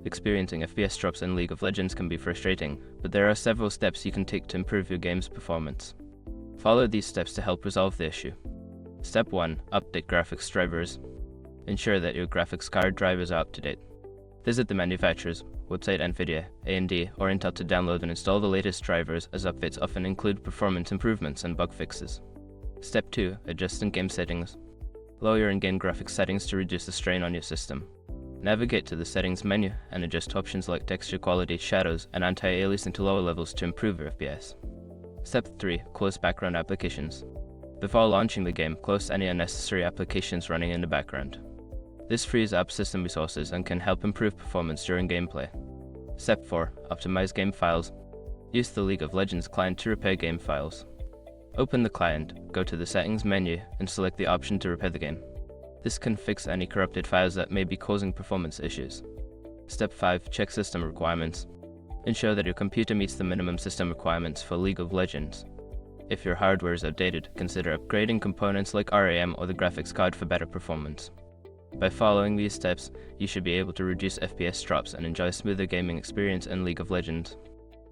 Experiencing FPS drops in League of Legends can be frustrating, but there are several steps you can take to improve your game's performance. Follow these steps to help resolve the issue. Step 1. Update graphics drivers. Ensure that your graphics card drivers are up to date. Visit the manufacturer's website, NVIDIA, AMD, or Intel to download and install the latest drivers, as updates often include performance improvements and bug fixes. Step 2. Adjust in-game settings. Lower your in-game graphics settings to reduce the strain on your system. Navigate to the settings menu and adjust options like texture quality, shadows, and anti-aliasing to lower levels to improve your FPS. Step 3. Close background applications. Before launching the game, close any unnecessary applications running in the background. This frees up system resources and can help improve performance during gameplay. Step 4. Optimize game files. Use the League of Legends client to repair game files. Open the client, go to the settings menu, and select the option to repair the game. This can fix any corrupted files that may be causing performance issues. Step 5. Check system requirements. Ensure that your computer meets the minimum system requirements for League of Legends. If your hardware is outdated, consider upgrading components like RAM or the graphics card for better performance. By following these steps, you should be able to reduce FPS drops and enjoy a smoother gaming experience in League of Legends.